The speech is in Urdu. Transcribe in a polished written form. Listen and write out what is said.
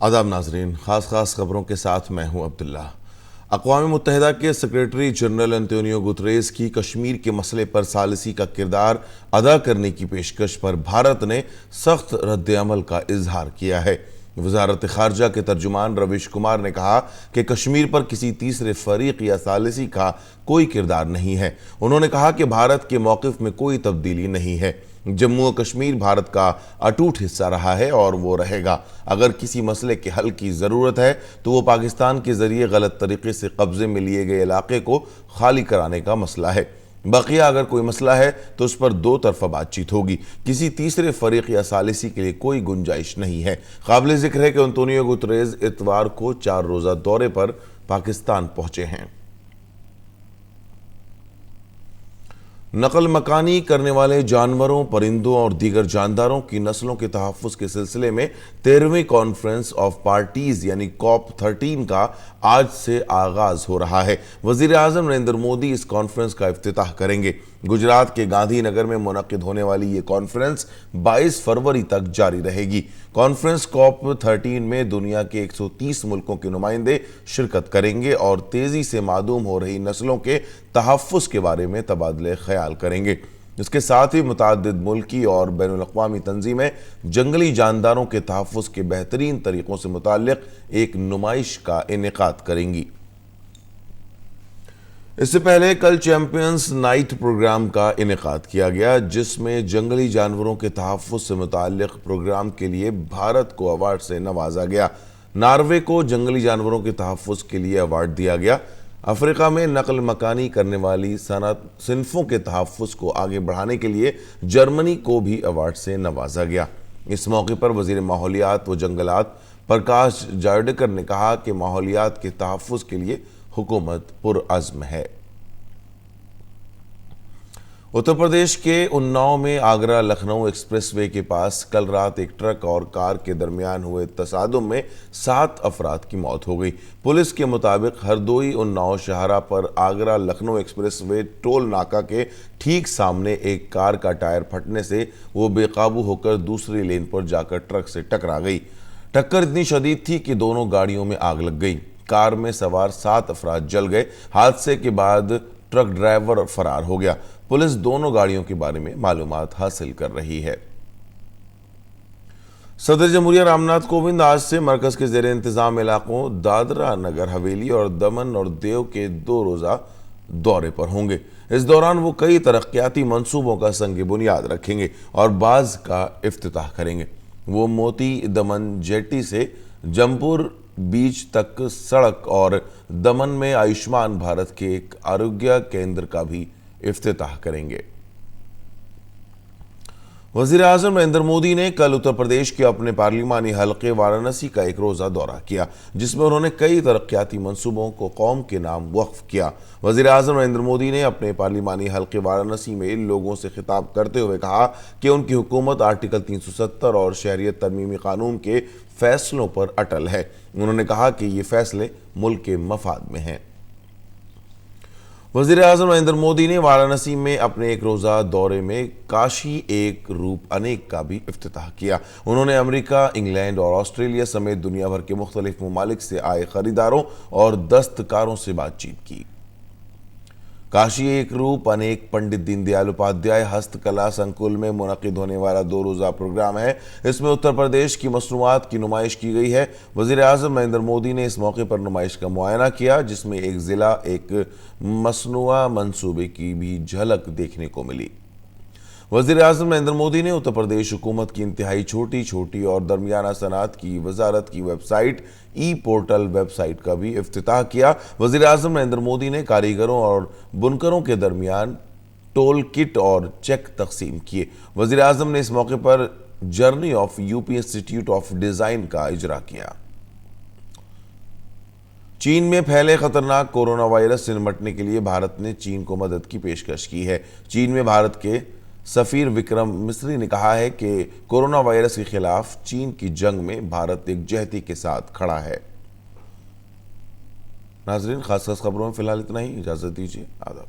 آداب ناظرین، خاص خبروں کے ساتھ میں ہوں عبداللہ۔ اقوام متحدہ کے سیکریٹری جنرل انتونیو گوتریز کی کشمیر کے مسئلے پر ثالثی کا کردار ادا کرنے کی پیشکش پر بھارت نے سخت رد عمل کا اظہار کیا ہے۔ وزارت خارجہ کے ترجمان رویش کمار نے کہا کہ کشمیر پر کسی تیسرے فریق یا ثالثی کا کوئی کردار نہیں ہے۔ انہوں نے کہا کہ بھارت کے موقف میں کوئی تبدیلی نہیں ہے۔ جموں و کشمیر بھارت کا اٹوٹ حصہ رہا ہے اور وہ رہے گا۔ اگر کسی مسئلے کے حل کی ضرورت ہے تو وہ پاکستان کے ذریعے غلط طریقے سے قبضے میں لیے گئے علاقے کو خالی کرانے کا مسئلہ ہے۔ بقیہ اگر کوئی مسئلہ ہے تو اس پر دو طرفہ بات چیت ہوگی۔ کسی تیسرے فریق یا ثالثی کے لیے کوئی گنجائش نہیں ہے۔ قابل ذکر ہے کہ انتونیو گوتریز اتوار کو 4 روزہ دورے پر پاکستان پہنچے ہیں۔ نقل مکانی کرنے والے جانوروں، پرندوں اور دیگر جانداروں کی نسلوں کے تحفظ کے سلسلے میں 13ویں کانفرنس آف پارٹیز یعنی COP 13 کا آج سے آغاز ہو رہا ہے۔ وزیر اعظم نریندر مودی اس کانفرنس کا افتتاح کریں گے۔ گجرات کے گاندھی نگر میں منعقد ہونے والی یہ کانفرنس 22 فروری تک جاری رہے گی۔ کانفرنس COP 13 میں دنیا کے 130 ملکوں کے نمائندے شرکت کریں گے اور تیزی سے معدوم ہو رہی نسلوں کے تحفظ کے بارے میں تبادلہ خیال کریں گے۔ اس کے ساتھ ہی متعدد ملکی اور بین الاقوامی تنظیمیں جنگلی جانداروں کے تحفظ کے بہترین طریقوں سے متعلق ایک نمائش کا انعقاد کریں گی۔ اس سے پہلے کل چیمپئنز نائٹ پروگرام کا انعقاد کیا گیا، جس میں جنگلی جانوروں کے تحفظ سے متعلق پروگرام کے لیے بھارت کو ایوارڈ سے نوازا گیا۔ ناروے کو جنگلی جانوروں کے تحفظ کے لیے ایوارڈ دیا گیا۔ افریقہ میں نقل مکانی کرنے والی صنفوں کے تحفظ کو آگے بڑھانے کے لیے جرمنی کو بھی ایوارڈ سے نوازا گیا۔ اس موقع پر وزیر ماحولیات و جنگلات پرکاش جاوڈیکر نے کہا کہ ماحولیات کے تحفظ کے لیے حکومت پرعزم ہے۔ اتر پردیش کے اناؤ میں آگرہ لکھنؤ ایکسپریس وے کے پاس کل رات ایک ٹرک اور کار کے درمیان ہوئے تصادم میں 7 افراد کی موت ہو گئی۔ پولیس کے مطابق ہردوئی اناؤ شاہراہ پر Agra Lucknow express way tool ناکہ کے ٹھیک سامنے ایک کار کا ٹائر پھٹنے سے وہ بے قابو ہو کر دوسری لین پر جا کر ٹرک سے ٹکرا گئی۔ ٹکر اتنی شدید تھی کہ دونوں گاڑیوں میں آگ لگ گئی۔ کار میں سوار 7 افراد جل گئے۔ حادثے کے بعد ٹرک ڈرائیور فرار ہو گیا۔ پولیس دونوں گاڑیوں کے بارے میں معلومات حاصل کر رہی ہے۔ صدر جمہوریہ رام ناتھ کووند آج سے مرکز کے زیر انتظام علاقوں دادرا نگر حویلی اور دمن اور دیو کے 2 روزہ دورے پر ہوں گے۔ اس دوران وہ کئی ترقیاتی منصوبوں کا سنگ بنیاد رکھیں گے اور بعض کا افتتاح کریں گے۔ وہ موتی دمن جیٹی سے جمپور بیچ تک سڑک اور دمن میں آیوشمان بھارت کے ایک آروگیہ کیندر کا بھی افتتاح کریں گے۔ وزیر اعظم نریندر مودی نے کل اتر پردیش کے اپنے پارلیمانی حلقے وارانسی کا 1 روزہ دورہ کیا، جس میں انہوں نے کئی ترقیاتی منصوبوں کو قوم کے نام وقف کیا۔ وزیر اعظم نریندر مودی نے اپنے پارلیمانی حلقے وارانسی میں لوگوں سے خطاب کرتے ہوئے کہا کہ ان کی حکومت آرٹیکل 370 اور شہریت ترمیمی قانون کے فیصلوں پر اٹل ہے۔ انہوں نے کہا کہ یہ فیصلے ملک کے مفاد میں ہیں۔ وزیر اعظم نریندر مودی نے وارانسی میں اپنے 1 روزہ دورے میں کاشی ایک روپ انیک کا بھی افتتاح کیا۔ انہوں نے امریکہ، انگلینڈ اور آسٹریلیا سمیت دنیا بھر کے مختلف ممالک سے آئے خریداروں اور دستکاروں سے بات چیت کی۔ کاشی ایک روپ انیک پنڈت دین دیال اپادھیائے ہست کلا سنکل میں منعقد ہونے والا 2 روزہ پروگرام ہے۔ اس میں اتر پردیش کی مصنوعات کی نمائش کی گئی ہے۔ وزیر اعظم نریندر مودی نے اس موقع پر نمائش کا معائنہ کیا، جس میں ایک ضلع ایک مصنوعہ منصوبے کی بھی جھلک دیکھنے کو ملی۔ وزیر اعظم نریندر مودی نے اتر پردیش حکومت کی انتہائی چھوٹی اور درمیانہ صنعت کی وزارت کی ویب سائٹ ای پورٹل ویب سائٹ کا بھی افتتاح کیا۔ وزیر اعظم نریندر مودی نے کاریگروں اور بنکروں کے درمیان ٹول کٹ اور چیک تقسیم کیے۔ وزیر اعظم نے اس موقع پر journey of UP institute of design کا اجرا کیا۔ چین میں پھیلے خطرناک کورونا وائرس سے نمٹنے کے لیے بھارت نے چین کو مدد کی پیشکش کی ہے۔ چین میں بھارت کے سفیر وکرم مصری نے کہا ہے کہ کورونا وائرس کے خلاف چین کی جنگ میں بھارت ایک جہتی کے ساتھ کھڑا ہے۔ ناظرین، خاص خبروں میں فی الحال اتنا ہی، اجازت دیجیے، آداب۔